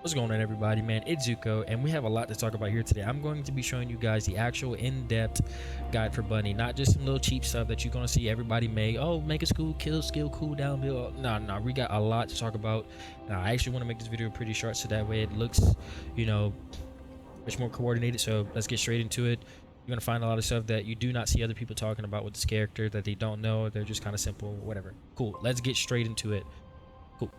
What's going on, everybody? Man, it's Zuko, and we have a lot to talk about here today. I'm going to be showing you guys the actual in-depth guide for Bunny, not just some little cheap stuff that you're going to see everybody make. Oh, make a skill cooldown build. No, we got a lot to talk about. Now, I actually want to make this video pretty short so that way it looks, much more coordinated. So let's get straight into it. You're going to find a lot of stuff that you do not see other people talking about with this character that they don't know. They're just kind of simple, whatever. Cool. Let's get straight into it. Cool.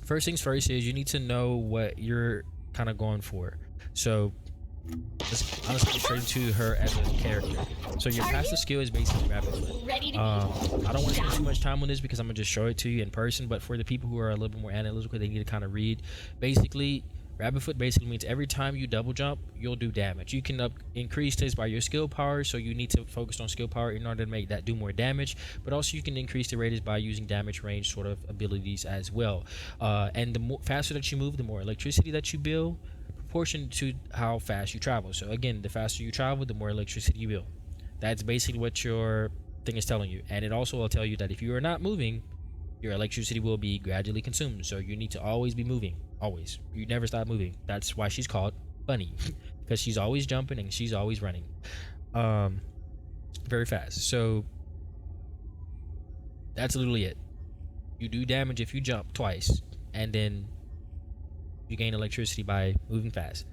First things first is you need to know what you're kind of going for. So let's honestly get straight into her as a character. So your passive skill is basically rapid foot. I don't want to spend too much time on this because I'm gonna just show it to you in person, but for the people who are a little bit more analytical, they need to kind of read. Basically, rapid foot basically means every time you double jump, you'll do damage. You can increase this by your skill power, so you need to focus on skill power in order to make that do more damage, but also you can increase the radius by using damage range sort of abilities as well. And the faster that you move, the more electricity that you build, proportion to how fast you travel. So again, the faster you travel, the more electricity you build. That's basically what your thing is telling you. And it also will tell you that if you are not moving, your electricity will be gradually consumed. So you need to always be moving. Always. You never stop moving. That's why she's called Bunny, because she's always jumping and she's always running very fast. So that's literally it. You do damage if you jump twice, and then you gain electricity by moving fast.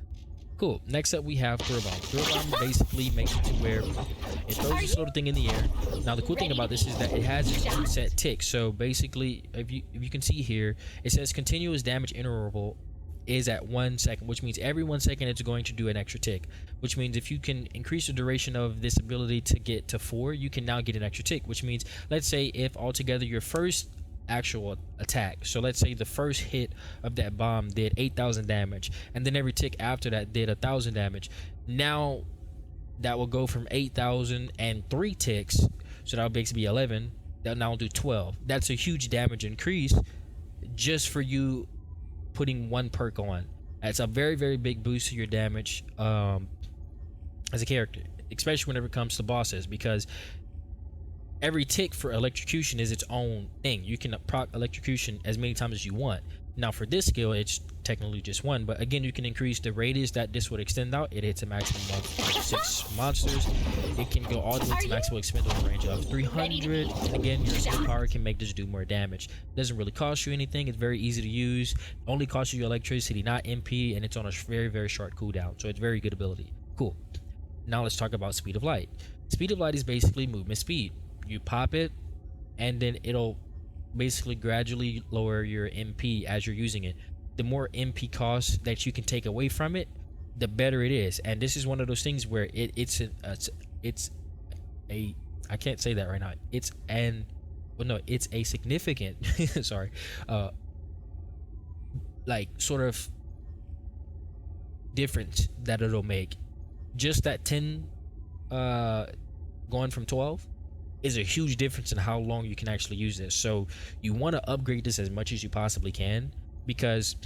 Cool. Next up, we have throw bomb. Throw bomb basically makes it to where it throws this little thing in the air. Now, the cool thing about this is that it has a set tick. So basically, if you can see here, it says continuous damage interval is at 1 second, which means every 1 second it's going to do an extra tick. Which means if you can increase the duration of this ability to get to 4, you can now get an extra tick. Which means, let's say if altogether your first actual attack, so let's say the first hit of that bomb did 8,000 damage, and then every tick after that did 1,000 damage. Now that will go from 8,000 and 3 ticks, so that'll basically be 11. That'll now do 12. That's a huge damage increase just for you putting one perk on. That's a very, very big boost to your damage as a character, especially whenever it comes to bosses, because every tick for electrocution is its own thing. You can proc electrocution as many times as you want. Now for this skill, it's technically just one, but again, you can increase the radius that this would extend out. It hits a maximum of 6 monsters. It can go all the way to maximum expendable range of 300, and again, your skill power can make this do more damage. It doesn't really cost you anything. It's very easy to use. It only costs you electricity, not MP, and it's on a very, very short cooldown, so it's very good ability. Cool. Now let's talk about speed of light. Speed of light is basically movement speed. You pop it, and then it'll basically gradually lower your MP as you're using it. The more MP costs that you can take away from it, the better it is. And this is one of those things where it's a I can't say that right now. It's a significant sorry, like sort of difference that it'll make. Just that 10 going from 12 is a huge difference in how long you can actually use this. So you want to upgrade this as much as you possibly can, because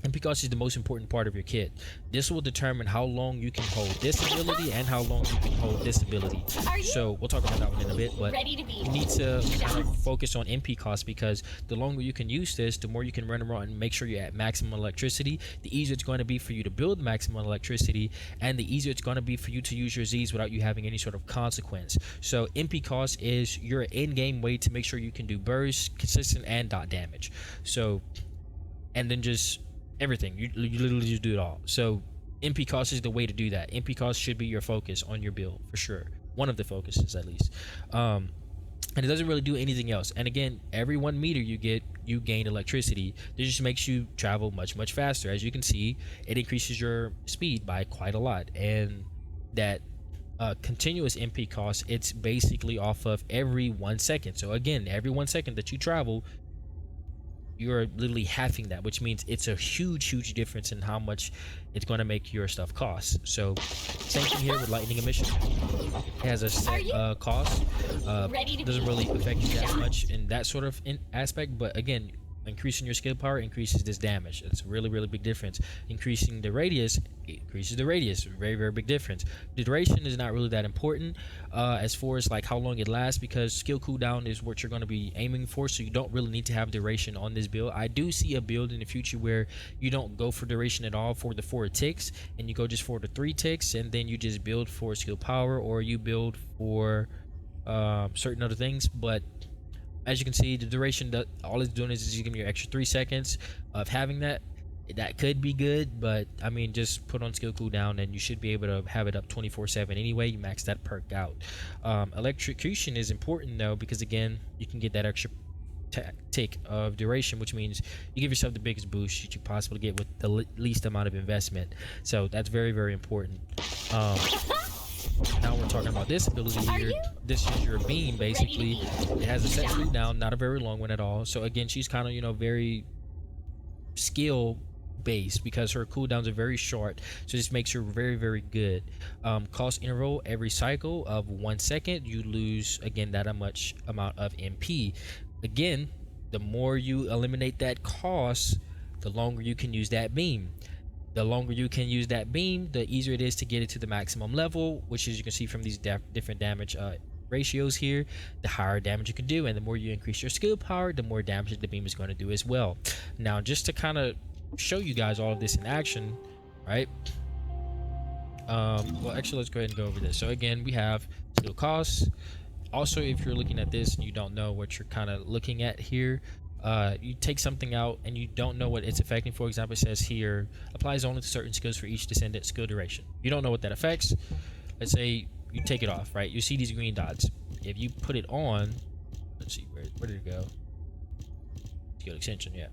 it's the most important part of your kit. This will determine how long you can hold this ability and how long you can hold this ability. So we'll talk about that one in a bit, but you need to kind of focus on MP cost, because the longer you can use this, the more you can run around and make sure you're at maximum electricity. The easier it's going to be for you to build maximum electricity, and the easier it's going to be for you to use your Z's without you having any sort of consequence. So MP cost is your in-game way to make sure you can do burst, consistent, and dot damage. So, and then just everything, you literally just do it all. So MP cost is the way to do that. MP cost should be your focus on your build for sure, one of the focuses at least. And it doesn't really do anything else. And again, every 1 meter you get, you gain electricity. This just makes you travel much faster. As you can see, it increases your speed by quite a lot. And that continuous MP cost, it's basically off of every 1 second. So again, every 1 second that you travel, you're literally halving that, which means it's a huge difference in how much it's going to make your stuff cost. So same thing here with lightning emission. It has a set cost. Doesn't really affect you that much in that sort of aspect, but again, Increasing your skill power increases this damage. It's a really, really big difference. Increasing the radius increases the radius. Very, very big difference. The duration is not really that important as far as like how long it lasts, because skill cooldown is what you're going to be aiming for, so you don't really need to have duration on this build. I do see a build in the future where you don't go for duration at all for the 4 ticks, and you go just for the 3 ticks, and then you just build for skill power, or you build for certain other things. But as you can see, the duration, that all it's doing is giving you an extra 3 seconds of having that. That could be good, but I mean, just put on skill cooldown and you should be able to have it up 24/7 anyway. You max that perk out. Electrocution is important though, because again, you can get that extra tick of duration, which means you give yourself the biggest boost that you possibly get with the least amount of investment. So that's very, very important. Now we're talking about this ability here. This is your beam, basically. It has a set cooldown, not a very long one at all. So again, she's kind of, you know, very skill based, because her cooldowns are very short, so this makes her very, very good. Cost interval every cycle of 1 second, you lose again that much amount of MP. Again, the more you eliminate that cost, the longer you can use that beam. The longer you can use that beam, the easier it is to get it to the maximum level, which, as you can see from these different damage ratios here, the higher damage you can do, and the more you increase your skill power, the more damage the beam is going to do as well. Now, just to kind of show you guys all of this in action, right? Well, actually, let's go ahead and go over this. So again, we have skill costs. Also, if you're looking at this and you don't know what you're kind of looking at here, you take something out and you don't know what it's affecting. For example, it says here, applies only to certain skills for each descendant skill duration. You don't know what that affects. Let's say you take it off, right? You see these green dots. If you put it on, let's see, where did it go? Skill extension, yeah.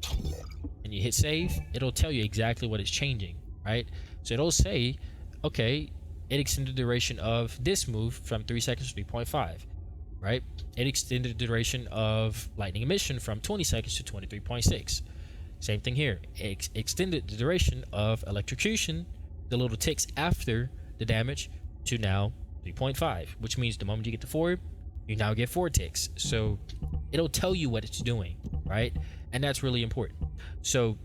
And you hit save, it'll tell you exactly what it's changing, right? So it'll say, okay, it extended the duration of this move from 3 seconds to 3.5, right? It extended the duration of lightning emission from 20 seconds to 23.6. Same thing here. It extended the duration of electrocution, the little ticks after the damage, to now 3.5, which means the moment you get to 4, you now get 4 ticks. So it'll tell you what it's doing, right? And that's really important. So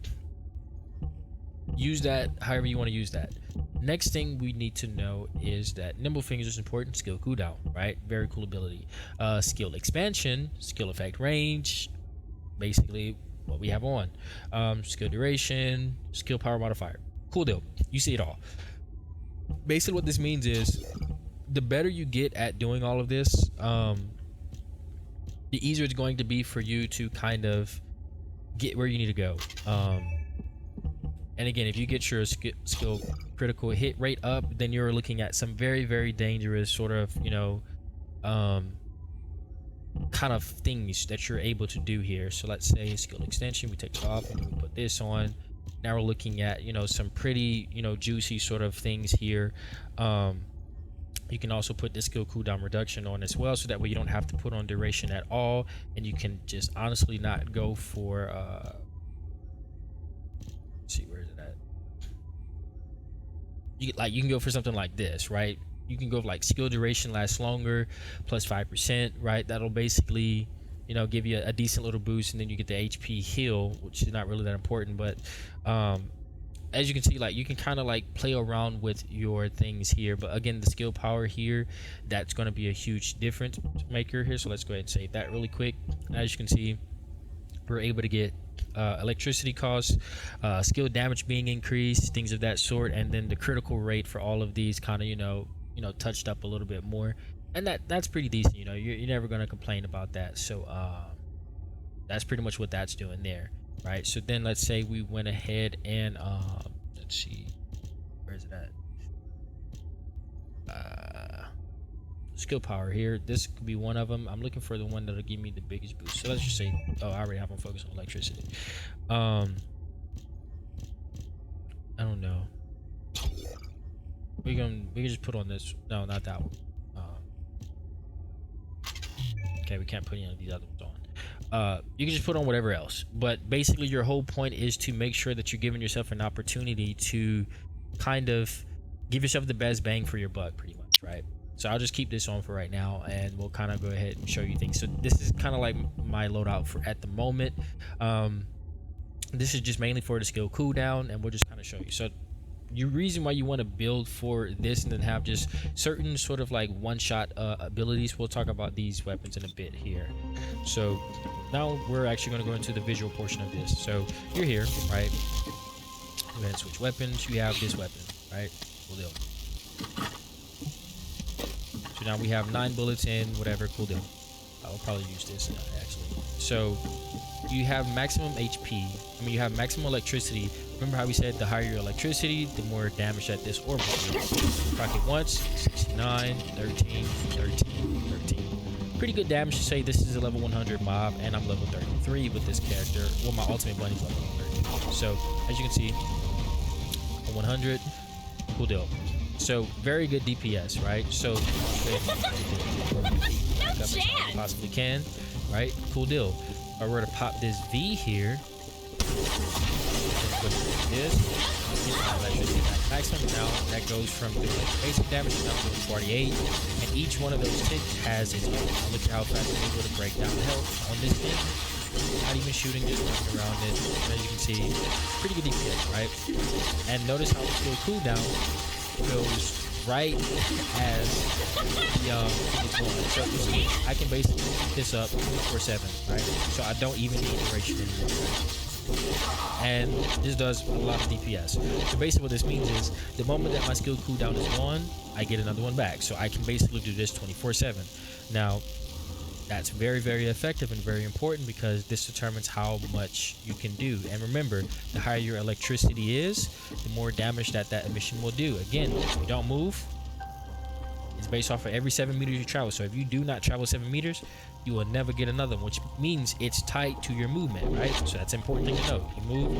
use that however you want to use that. Next thing we need to know is that nimble fingers is important. Skill cooldown, right? Very cool ability. Skill expansion, skill effect range, basically what we have on. Skill duration, skill power modifier. Cool deal. You see it all. Basically what this means is the better you get at doing all of this, the easier it's going to be for you to kind of get where you need to go. And again, if you get your skill critical hit rate up, then you're looking at some very, very dangerous sort of, you know, kind of things that you're able to do here. So let's say skill extension, we take it off and we put this on. Now we're looking at, you know, some pretty, you know, juicy sort of things here. You can also put the skill cooldown reduction on as well, so that way you don't have to put on duration at all, and you can just honestly not go for let's see, where is it at? You can go for something like this, right? You can go for like skill duration lasts longer plus 5%, right? That'll basically, you know, give you a decent little boost, and then you get the HP heal, which is not really that important. But as you can see, like, you can kind of like play around with your things here. But again, the skill power here, that's going to be a huge difference maker here. So let's go ahead and save that really quick. As you can see, we're able to get electricity costs, skill damage being increased, things of that sort, and then the critical rate for all of these kind of, you know, touched up a little bit more, and that's pretty decent. You know, you're never going to complain about that. So that's pretty much what that's doing there, right? So then let's say we went ahead and let's see, where is it at? Skill power here, this could be one of them. I'm looking for the one that'll give me the biggest boost. So let's just say, oh, I already have them focused on electricity. I don't know, we can just put on this. No, not that one. Okay, we can't put any of these other ones on. You can just put on whatever else, but basically your whole point is to make sure that you're giving yourself an opportunity to kind of give yourself the best bang for your buck, pretty much, right? So I'll just keep this on for right now, and we'll kind of go ahead and show you things. So this is kind of like my loadout for at the moment. This is just mainly for the skill cooldown, and we'll just kind of show you. So the reason why you want to build for this and then have just certain sort of like one-shot abilities, we'll talk about these weapons in a bit here. So now we're actually going to go into the visual portion of this. So you're here, right? Go ahead and switch weapons. You have this weapon, right? Cool deal. So now we have 9 bullets in, whatever. Cool deal. I'll probably use this actually. So you have maximum HP. I mean, you have maximum electricity. Remember how we said the higher your electricity, the more damage that this orb will do. Proc it once, 69, 13, 13, 13. Pretty good damage to say. This is a level 100 mob, and I'm level 33 with this character. Well, my ultimate bunny's level 30. So as you can see, 100, cool deal. So very good DPS, right? So back up as much as possibly can, right? Cool deal. If I were to pop this V here, this maximum now that goes from basic damage down to 48, and each one of those ticks has its own. Look at how fast I'm able to break down health on this thing. Not even shooting, just running around it. And as you can see, pretty good DPS, right? And notice how the skill cooldown goes right as the it's going. So I can basically keep this up 24/7, right? So I don't even need duration anymore. Right? And this does a lot of DPS. So basically what this means is the moment that my skill cooldown is gone, I get another one back. So I can basically do this 24/7. Now that's very, very effective and very important because this determines how much you can do. And remember, the higher your electricity is, the more damage that emission will do. Again, if you don't move, it's based off of every 7 meters you travel. So if you do not travel 7 meters, you will never get another one, which means it's tied to your movement, right? So that's an important thing to know. You move.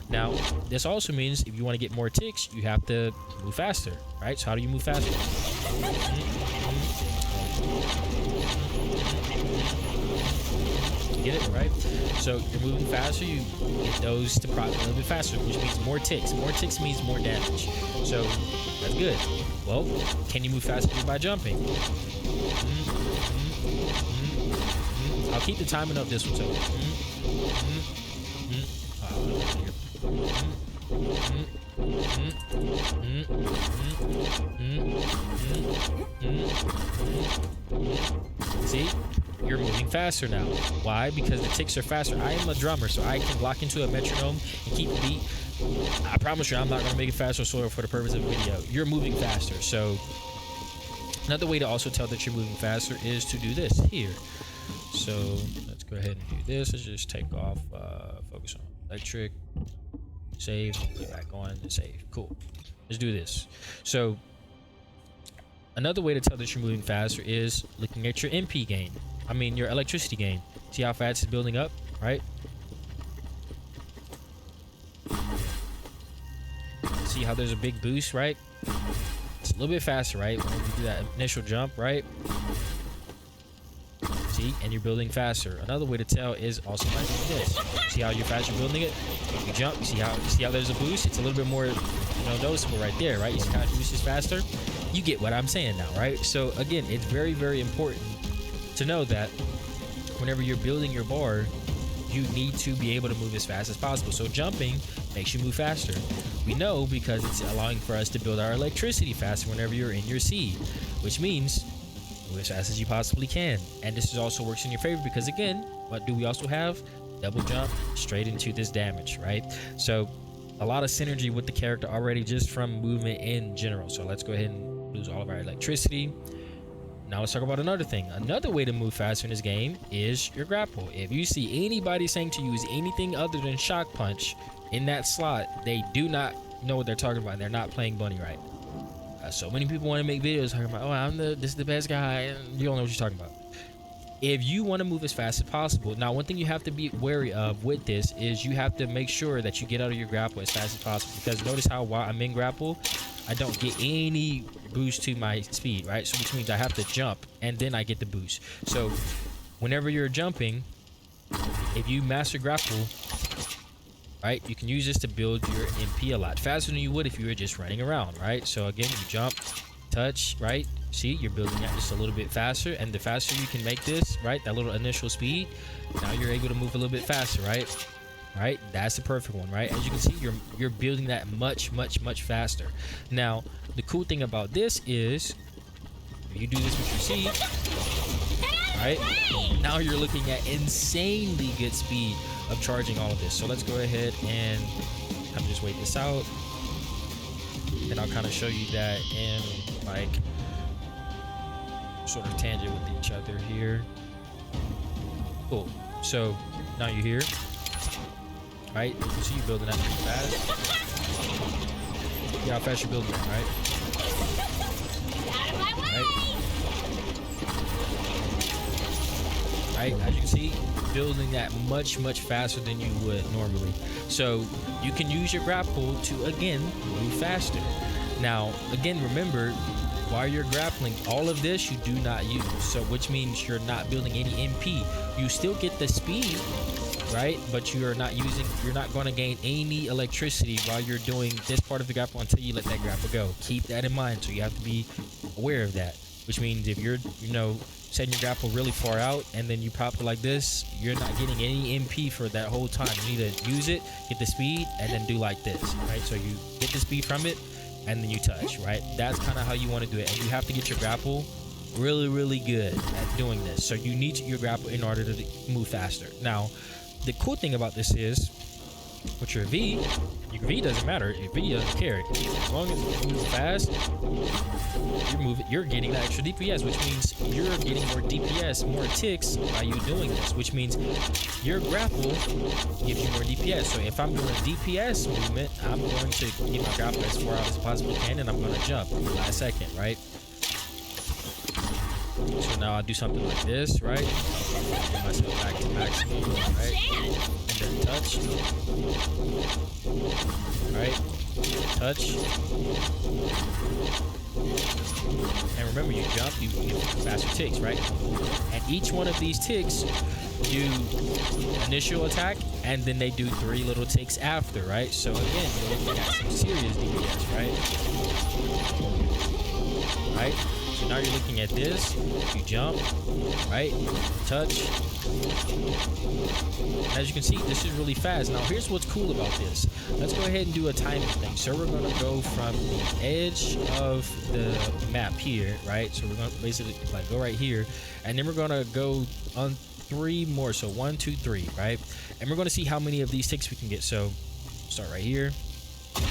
Now, this also means if you want to get more ticks, you have to move faster, right? So how do you move faster? Get it, right? So you're moving faster, you get those to proc a little bit faster, which means more ticks. More ticks means more damage. So that's good. Well, can you move faster just by jumping? I'll keep the timing of this one. So see, you're moving faster now. Why? Because the ticks are faster. I am a drummer, so I can lock into a metronome and keep the beat. I promise you I'm not going to make it faster for the purpose of the video. You're moving faster. So another way to also tell that you're moving faster is to do this here. So let's go ahead and do this. Let's just take off, focus on electric, save, put back on, and save. Cool. Let's do this. So another way to tell that you're moving faster is looking at your MP gain. I mean your electricity gain. See how fast it's building up, right? See how there's a big boost, right? It's a little bit faster, right? When you do that initial jump, right? See, and you're building faster. Another way to tell is also by doing this. See how you're faster building it? You jump, you see how there's a boost? It's a little bit more, noticeable right there, right? You see how it boosts faster? You get what I'm saying now, right? So again, it's very, very important to know that whenever you're building your bar, you need to be able to move as fast as possible. So jumping makes you move faster. We know because it's allowing for us to build our electricity faster whenever you're in your seed, which means move as fast as you possibly can. And this also works in your favor because again, what do we also have? Double jump straight into this damage, right? So a lot of synergy with the character already just from movement in general. So let's go ahead and lose all of our electricity. Now let's talk about another thing. Another way to move faster in this game is your grapple. If you see anybody saying to use anything other than shock punch in that slot, they do not know what they're talking about and they're not playing bunny right. So many people want to make videos talking about, oh, this is the best guy, and you don't know what you're talking about. If you want to move as fast as possible, now one thing you have to be wary of with this is you have to make sure that you get out of your grapple as fast as possible, because notice how while I'm in grapple, I don't get any boost to my speed, right? So which means I have to jump and then I get the boost. So whenever you're jumping, if you master grapple, right, you can use this to build your MP a lot faster than you would if you were just running around, right? So again, you jump, touch, right? See, you're building that just a little bit faster, and the faster you can make this, right, that little initial speed, now you're able to move a little bit faster, right? Right, that's the perfect one, right? As you can see, you're building that much faster. Now, the cool thing about this is, if you do this with your seed, right, now you're looking at insanely good speed of charging all of this. So let's go ahead and I'm just wait this out, and I'll kind of show you that in like sort of tangent with each other here. Cool. So now you're here, right? You see you building that pretty fast. See how fast you're building that, right? Right, as you can see, building that much faster than you would normally. So you can use your grapple to again move faster. Now again, remember, while you're grappling, all of this you do not use, so which means you're not building any MP. You still get the speed, right, but you're not going to gain any electricity while you're doing this part of the grapple until you let that grapple go. Keep that in mind, so you have to be aware of that, which means if you're setting your grapple really far out and then you pop it like this, you're not getting any MP for that whole time. You need to use it, get the speed, and then do like this, right? So you get the speed from it and then you touch, right? That's kind of how you want to do it, and you have to get your grapple really good at doing this. So you need your grapple in order to move faster. Now, the cool thing about this is, with your V doesn't matter. Your V doesn't care. As long as you move fast, you're getting that extra DPS, which means you're getting more DPS, more ticks by you doing this, which means your grapple gives you more DPS. So if I'm doing a DPS movement, I'm going to get my grapple as far out as possibly can, and I'm going to jump in the last second, right? So now I'll do something like this, right? Get myself back to maximum, right? And then touch. Right? Touch. And remember, you jump, you get faster ticks, right? And each one of these ticks do initial attack, and then they do 3 little ticks after, right? So again, you're looking at some serious DPS, right? Right? So now you're looking at this, you jump, right, touch. And as you can see, this is really fast. Now here's what's cool about this. Let's go ahead and do a timing thing. So we're going to go from the edge of the map here, right? So we're going to basically like go right here, and then we're going to go on 3 more. So 1, 2, 3, right? And we're going to see how many of these ticks we can get. So start right here. Oh,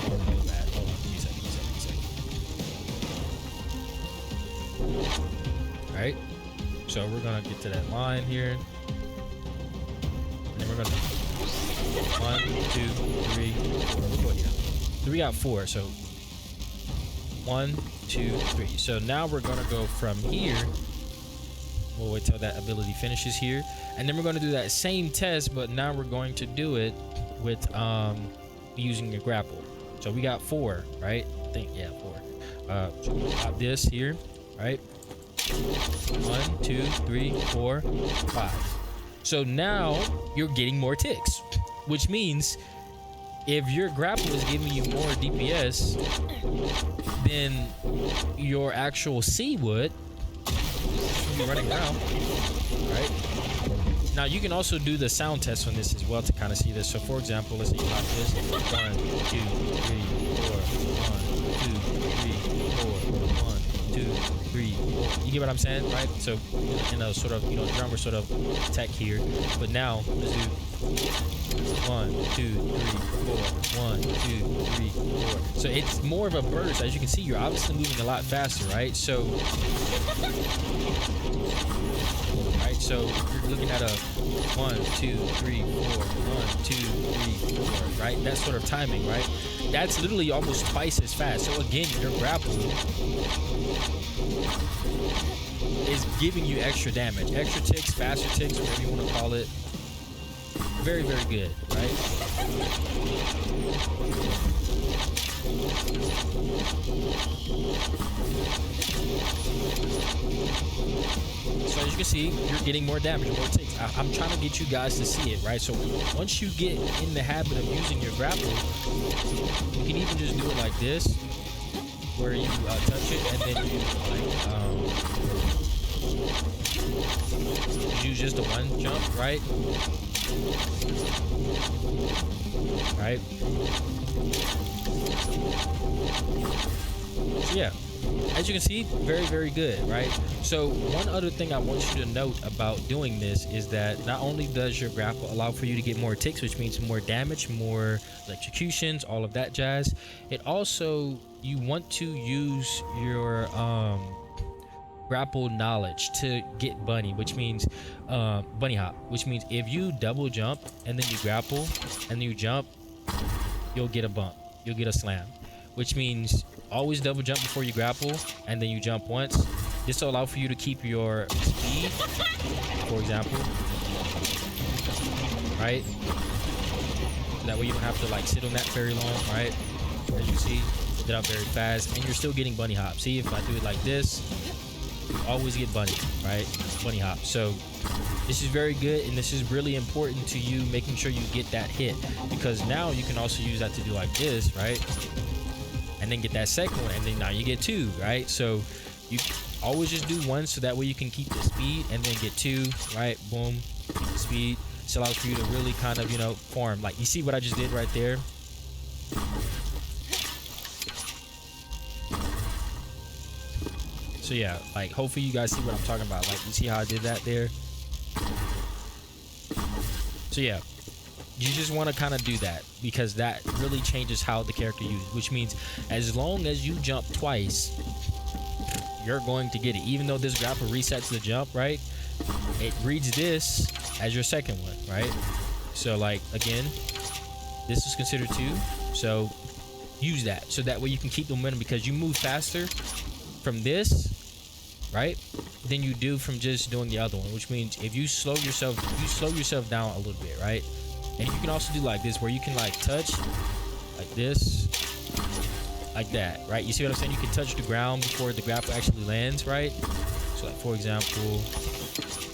no, bad. Hold on, give me a second. Right, so we're gonna get to that line here, and then we're gonna 1, 2, 3, 4 here. So we got 4. So 1, 2, 3. So now we're gonna go from here. We'll wait till that ability finishes here, and then we're gonna do that same test, but now we're going to do it with using a grapple. So we got 4, right? I think, yeah, 4. So we'll pop this here, right? 1, 2, 3, 4, 5. So now you're getting more ticks, which means if your grapple is giving you more DPS than your actual C would, you're running around, right? Now you can also do the sound test on this as well to kind of see this. So for example, let's say you pop this 1, 2, 3, 4, 1, 2, 3, 4, 1, 2, 3, 4. You get what I'm saying, right? So in a sort of drummer sort of tech here, but now let's do 1, 2, 3, 4, 1, 2, 3, 4. So it's more of a burst. As you can see, you're obviously moving a lot faster, right? So so you're looking at a 1, 2, 3, 4, 1, 2, 3, 4, right? That sort of timing, right? That's literally almost twice as fast. So again, your grapple is giving you extra damage, extra ticks, faster ticks, whatever you want to call it. Very, very good, right? So as you can see, you're getting more damage, more ticks. I'm trying to get you guys to see it, right? So once you get in the habit of using your grapple, you can even just do it like this, where you touch it and then you like use just the one jump, right? Right. So yeah, as you can see, very, very good, right? So one other thing I want you to note about doing this is that not only does your grapple allow for you to get more ticks, which means more damage, more electrocutions, all of that jazz, it also, you want to use your grapple knowledge to get bunny, which means bunny hop, which means if you double jump and then you grapple and then you jump, you'll get a bump, you'll get a slam, which means always double jump before you grapple and then you jump once. This will allow for you to keep your speed, for example, right? So that way you don't have to like sit on that very long, right? As you see, get up very fast and you're still getting bunny hop. See, if I do it like this, you always get bunny, right? Bunny hop. So this is very good, and this is really important to you, making sure you get that hit, because now you can also use that to do like this, right? And then get that second one, and then now you get two, right? So you always just do one, so that way you can keep the speed and then get two, right? Boom, keep the speed. This allows for you to really kind of, you know, farm. Like, you see what I just did right there? So yeah, like, hopefully you guys see what I'm talking about. Like, you see how I did that there? So yeah, you just want to kind of do that, because that really changes how the character uses, which means as long as you jump twice, you're going to get it. Even though this grapple resets the jump, right? It reads this as your second one, right? So like, again, this is considered two, so use that, so that way you can keep the momentum, because you move faster from this, right, than you do from just doing the other one, which means if you slow yourself down a little bit, right? And you can also do like this, where you can like touch like this, like that, right? You see what I'm saying? You can touch the ground before the grapple actually lands, right? So like, for example,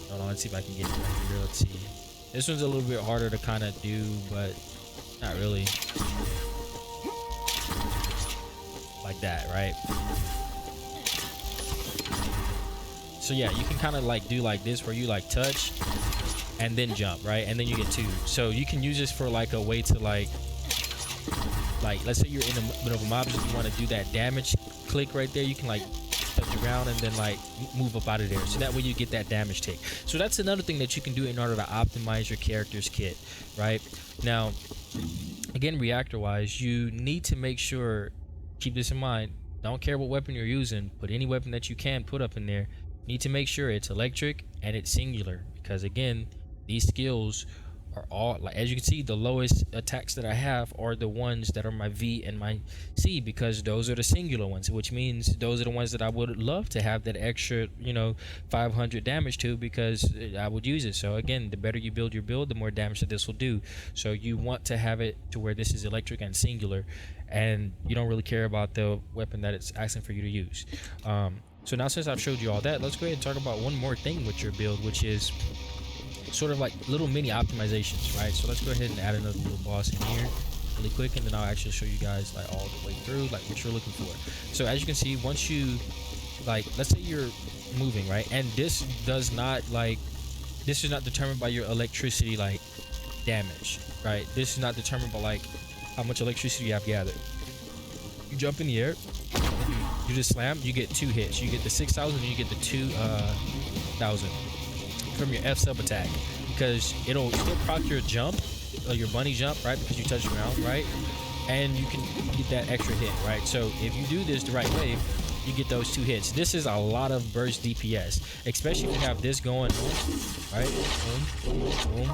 hold on, let's see if I can get it right here. Let's see. This one's a little bit harder to kind of do, but not really. Like that, right? So yeah, you can kind of like do like this, where you like touch and then jump, right? And then you get two. So you can use this for like a way to like let's say you're in the middle of a mob, just you want to do that damage click right there, you can like touch the ground and then like move up out of there, so that way you get that damage tick. So that's another thing that you can do in order to optimize your character's kit, right? Now again, reactor wise, you need to make sure, keep this in mind, don't care what weapon you're using, put any weapon that you can put up in there. Need to make sure it's electric and it's singular, because again, these skills are all, like, as you can see, the lowest attacks that I have are the ones that are my V and my C, because those are the singular ones, which means those are the ones that I would love to have that extra, you know, 500 damage to, because I would use it. So again, the better you build your build, the more damage that this will do. So you want to have it to where this is electric and singular, and you don't really care about the weapon that it's asking for you to use. So now, since I've showed you all that, let's go ahead and talk about one more thing with your build, which is sort of like little mini optimizations, right? So let's go ahead and add another little boss in here really quick, and then I'll actually show you guys like all the way through, like what you're looking for. So as you can see, once you, like, let's say you're moving, right? And this does not, like, this is not determined by your electricity, like, damage, right? This is not determined by, like, how much electricity you have gathered. You jump in the air, you just slam, you get two hits. You get the 6,000 and you get the 2,000 from your F sub attack, because it'll still proc your jump, your bunny jump, right? Because you touch the ground, right? And you can get that extra hit, right? So if you do this the right way, you get those two hits. This is a lot of burst DPS, especially if you have this going on, right? Boom, boom.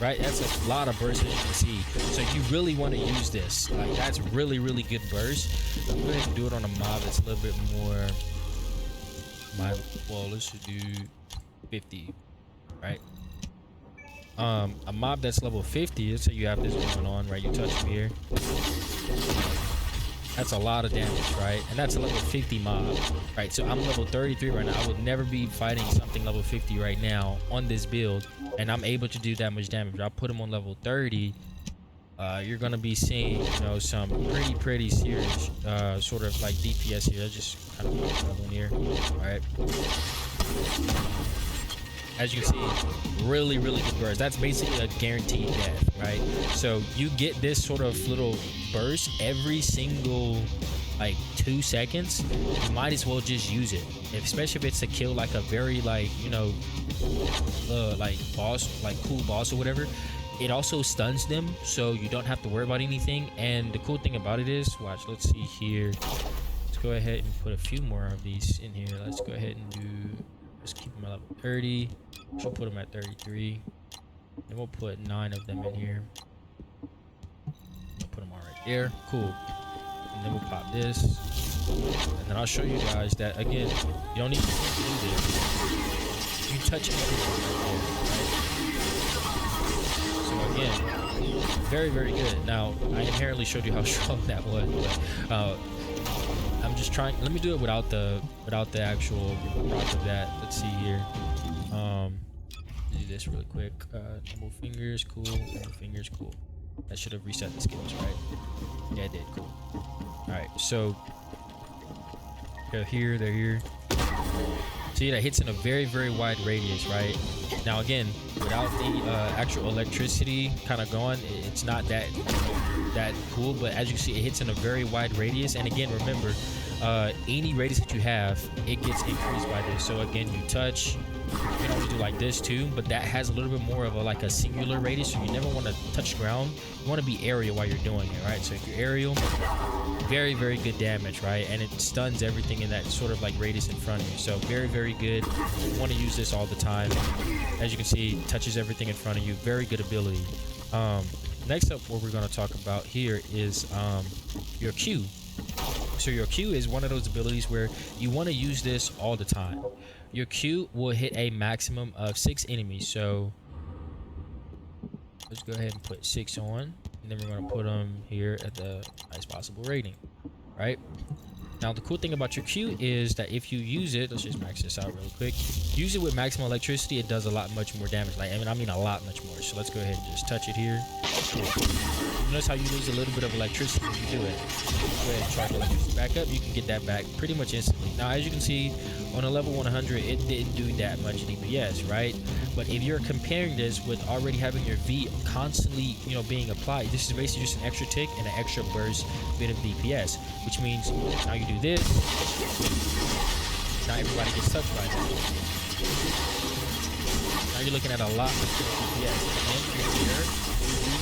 Right, that's a lot of bursts, as you can see. So you really want to use this. Like, that's really, really good burst. I'm going to do it on a mob that's a little bit more. Well, let's do 50, right? A mob that's level 50. So you have this going on, right? You touch me here. That's a lot of damage, right? And that's a level 50 mob, right? So I'm level 33 right now. I would never be fighting something level 50 right now on this build, and I'm able to do that much damage. I'll put him on level 30. you're gonna be seeing, you know, some pretty serious sort of like DPS here. Let's just kind of put another one here. All right. As you can see, really good burst. That's basically a guaranteed death, right? So you get this sort of little burst every single like 2 seconds. You might as well just use it, especially if it's to kill like a very like, you know, like boss, like cool boss or whatever. It also stuns them, so you don't have to worry about anything. And the cool thing about it is, watch, let's see here. Let's go ahead and put a few more of these in here. Let's go ahead and do, let's keep them at level 30. We'll put them at 33. And we'll put 9 of them in here. We'll put them all right there. Cool. And then we'll pop this. And then I'll show you guys that, again, you don't need to do this. You touch everything right there, right? So again, very good. Now, I inherently showed you how strong that was, but I'm just trying. Let me do it without the actual proc of that. Let's see here. Do this really quick. Double fingers, cool. Double fingers, cool. That should have reset the skills, right? Yeah, it did. Cool. All right, so they're here. See, that hits in a very wide radius, right? Now again, without the actual electricity kind of going, it's not that cool. But as you see, it hits in a very wide radius. And again, remember, any radius that you have, it gets increased by this. So again, you touch. You can always do like this too, but that has a little bit more of a singular radius, so you never want to touch ground. You want to be aerial while you're doing it, right? So if you're aerial, very good damage, right? And it stuns everything in that sort of like radius in front of you. So very good. You want to use this all the time. As you can see, touches everything in front of you. Very good ability. Next up, what we're going to talk about here is your Q. So your Q is one of those abilities where you want to use this all the time. Your Q will hit a maximum of 6 enemies. So let's go ahead and put 6 on, and then we're going to put them here at the highest possible rating, right? Now the cool thing about your Q is that if you use it, let's just max this out real quick. Use it with maximum electricity, it does much more damage. Like, I mean a lot much more. So let's go ahead and just touch it here. Cool. Notice how you lose a little bit of electricity when you do it. Go ahead and charge the electricity back up. You can get that back pretty much instantly. Now, as you can see, on a level 100, it didn't do that much DPS, right? But if you're comparing this with already having your V constantly, you know, being applied, this is basically just an extra tick and an extra burst bit of DPS, which means now you do this, now everybody gets touched by that. Now you're looking at a lot of DPS. And you're here,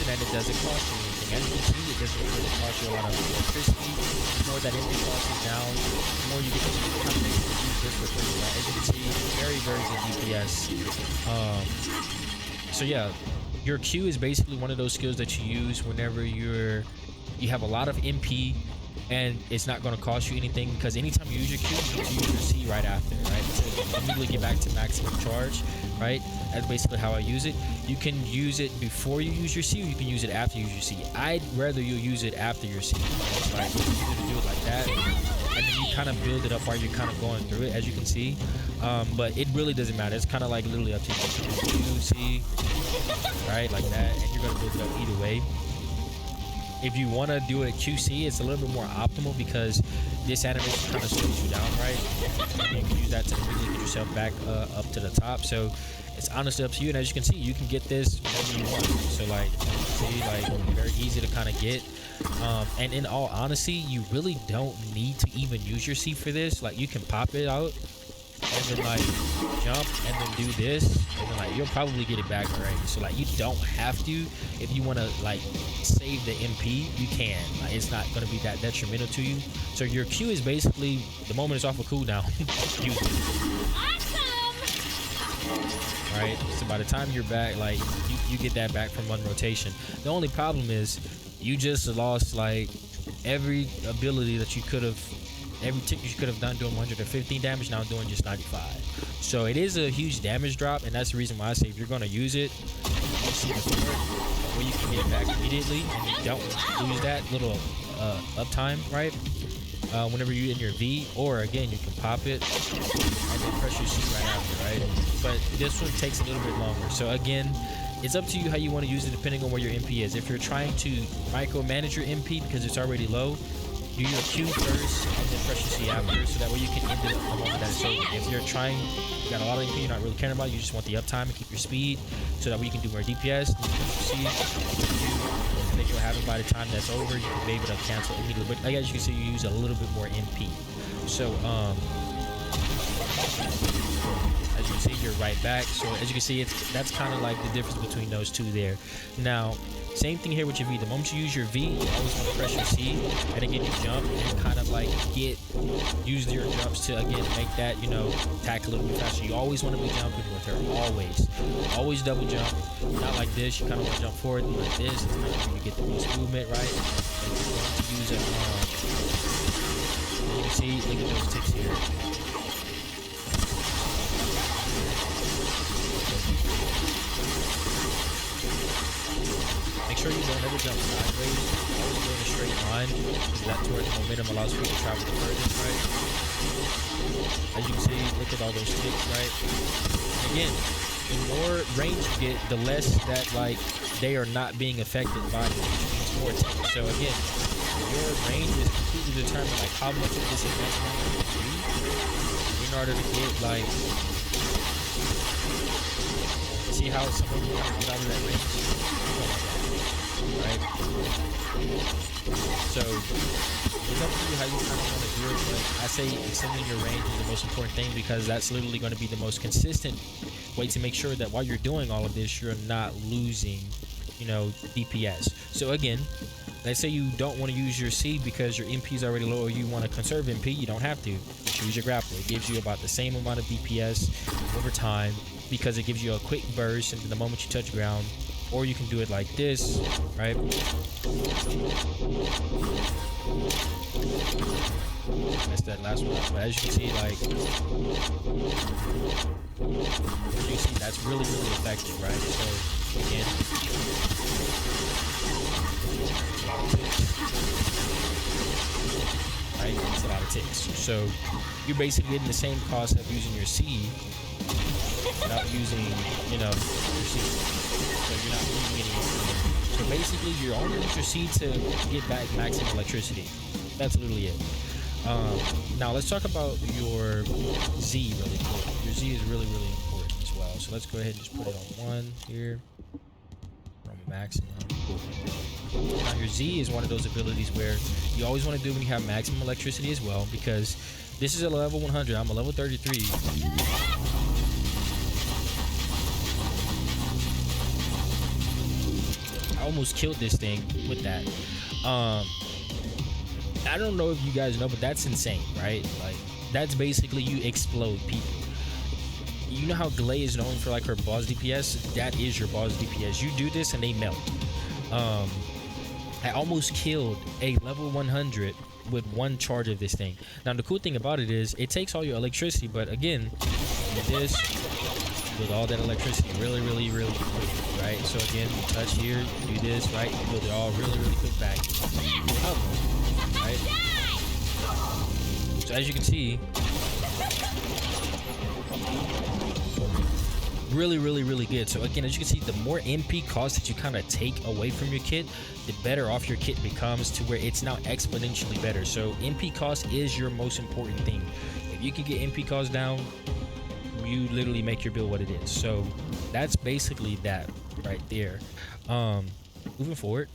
and it doesn't cost you anything. As you can see, it doesn't really cost you a lot of electricity. The more that energy cost is down, the more you get to use this for free. Right? As you can see, very good DPS. So yeah, your Q is basically one of those skills that you use whenever you have a lot of MP, and it's not going to cost you anything, because anytime you use your Q, you get to use your C right after, right? So immediately get back to maximum charge, right? That's basically how I use it. You can use it before you use your C, or you can use it after you use your C. I'd rather you use it after your C, right? You can do it like that, and then you kind of build it up while you're kind of going through it, as you can see. But it really doesn't matter. It's kind of like literally up to you. Q, C, right? Like that, and you're going to build it up either way. If you want to do it QC, it's a little bit more optimal, because this animation kind of slows you down, right? And you can use that to really get yourself back up to the top. So it's honestly up to you. And as you can see, you can get this whenever you want. So like, see, like very easy to kind of get. And in all honesty, you really don't need to even use your C for this. Like, you can pop it out and then like jump and then do this, and then like you'll probably get it back already. So like, you don't have to. If you want to like save the MP, you can. Like, it's not going to be that detrimental to you. So your Q is basically, the moment it's off a cooldown, use it. Awesome. Right, so by the time you're back, like you get that back from one rotation. The only problem is you just lost like every ability that you could have, every tick you could have done doing 115 damage, now doing just 95. So it is a huge damage drop, and that's the reason why I say if you're going to use it, you see before, where you can get it back immediately, and you don't lose that little uptime, right? Whenever you're in your V, or again, you can pop it and then press your C right after, right? But this one takes a little bit longer. So again, it's up to you how you want to use it depending on where your MP is. If you're trying to micromanage your MP because it's already low, do your Q first and then press your C after, so that way you can end it the moment that it's over. If you're trying, you got a lot of MP, you're not really caring about it, you just want the uptime and keep your speed, so that way you can do more DPS, you press your C, and then you'll have it by the time that's over, you can be able to cancel immediately. But as you can see, you use a little bit more MP. So, as you can see, you're right back. So as you can see, that's kind of like the difference between those two there. Now, same thing here with your V. The moment you use your V, you always want to press your C, and again you jump and kind of like use your jumps to again make that, you know, attack a little bit faster. You always want to be jumping with her. Always double jump. Not like this. You kind of want to jump forward like this. It's kind of where you get the most movement, right? And you want to use it. You can see, look at those ticks here. Make sure you don't ever jump sideways. Always go in a straight line, because that towards momentum allows you to travel the furthest, right? As you can see, look at all those ticks, right? And again, the more range you get, the less that like they are not being affected by more ticks. So again, your range is completely determined like how much of this advancement you do in order to get like, see how someone can get out of that range, right? So it's up to you how you kind of want to do it, but I say extending your range is the most important thing, because that's literally going to be the most consistent way to make sure that while you're doing all of this, you're not losing, you know, DPS. So again, let's say you don't want to use your C because your MP is already low, or you want to conserve MP, you don't have to. Just use your grappler. It gives you about the same amount of DPS over time, because it gives you a quick burst and the moment you touch ground. Or you can do it like this, right? That's that last one. But as you can see, like, as you can see, that's really, really effective, right? So again, right? It's a lot of ticks. So you're basically getting the same cost of using your C without using, you know, your C. So you're not losing any. So basically, you're only use your C to get back maximum electricity. That's literally it. Now let's talk about your Z really quick. Your Z is really, really important as well. So let's go ahead and just put it on 1 here. From maximum. Now your Z is one of those abilities where you always want to do when you have maximum electricity as well, because this is a level 100. I'm a level 33. Almost killed this thing with that. I don't know if you guys know, but that's insane, right? Like, that's basically you explode people. You know how Glay is known for like her boss DPS? That is your boss DPS. You do this and they melt. I almost killed a level 100 with 1 charge of this thing. Now the cool thing about it is it takes all your electricity, but again, this with all that electricity really quick, right? So again, you touch here, do this, right? You build it all really quick back. Right? So as you can see, really good. So again, as you can see, the more MP cost that you kind of take away from your kit, the better off your kit becomes, to where it's now exponentially better. So MP cost is your most important thing. If you can get MP cost down, you literally make your build what it is. So that's basically that right there. Moving forward,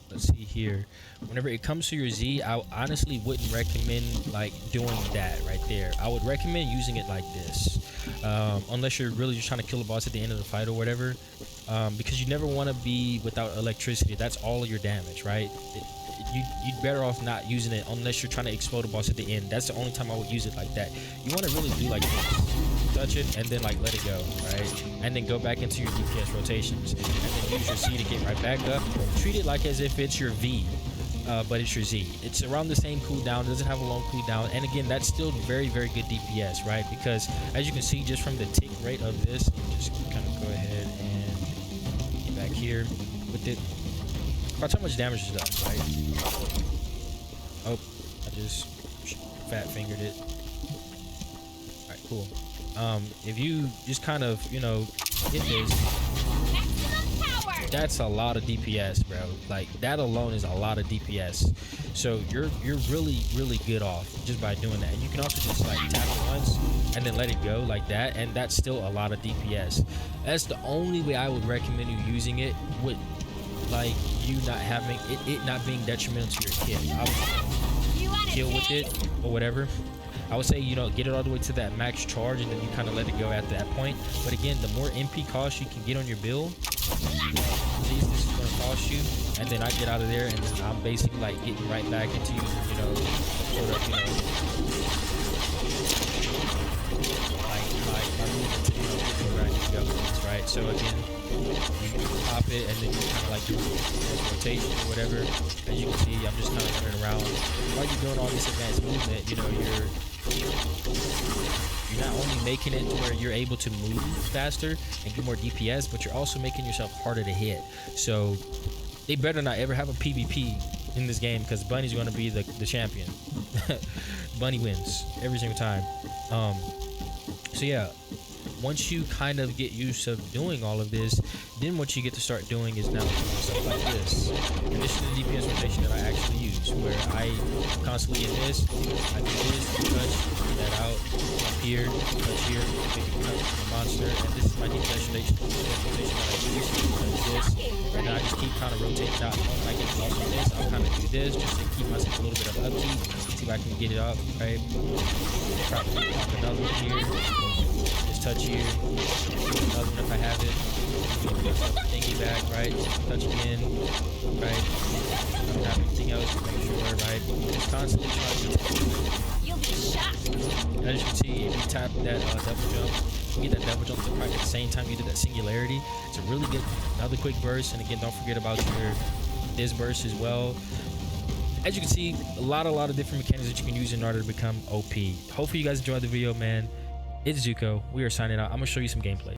let's see here. Whenever it comes to your Z, I honestly wouldn't recommend like doing that right there. I would recommend using it like this, unless you're really just trying to kill a boss at the end of the fight or whatever, because you never want to be without electricity. That's all of your damage, right? You'd better off not using it unless you're trying to explode a boss at the end. That's the only time I would use it like that. You want to really do like this. Touch it and then like let it go, right? And then go back into your DPS rotations, and then use your C to get right back up. Treat it like as if it's your V, but it's your Z. It's around the same cooldown. It doesn't have a long cooldown, and again, that's still very good DPS, right? Because as you can see, just from the tick rate of this, just kind of go ahead and get back here with it. Watch how much damage is done, right? Oh, I just fat fingered it. Alright, cool. If you just kind of, you know, Get this. That's a lot of DPS, bro. Like that alone is a lot of DPS. So you're really good off just by doing that. And you can also just like tap it once and then let it go like that, and that's still a lot of DPS. That's the only way I would recommend you using it, with like you not having it not being detrimental to your kit. I would kill with it or whatever. I would say, you know, get it all the way to that max charge and then you kind of let it go at that point. But again, the more MP cost you can get on your build, at least this is going to cost you. And then I get out of there and then I'm basically like getting right back into, you know, sort of, you know, like my movement to, you know, get where I need to go with this, right? So again, you pop it and then you kind of like do a rotation or whatever. As you can see, I'm just kind of running around. While you're doing all this advanced movement, you know, you're not only making it to where you're able to move faster and get more DPS, but you're also making yourself harder to hit. So they better not ever have a PvP in this game, because Bunny's going to be the champion. Bunny wins every single time. So yeah, once you kind of get used to doing all of this, then what you get to start doing is now doing stuff like this. And this is the DPS rotation that I actually use, where I constantly in this, I do this, touch, that out, up here, touch here, touch the monster, and this is my DPS rotation that I use, touch this, and then I just keep kind of rotating out. The moment I get lost on this, I'll kind of do this, just to keep myself a little bit of upkeep, see if I can get it up, right? Probably pop another one here. Touch here, another one if I have it, thingy back, right, touch again, right, I don't have anything else to make sure, right, just constantly trying to you'll be shocked. As you can see, if you tap that double jump, you get that double jump right at the same time you do that singularity. It's a really good, another quick burst, and again, don't forget about this burst as well. As you can see, a lot of different mechanics that you can use in order to become OP. Hopefully you guys enjoyed the video, man. It's Zuko. We are signing out. I'm gonna show you some gameplay.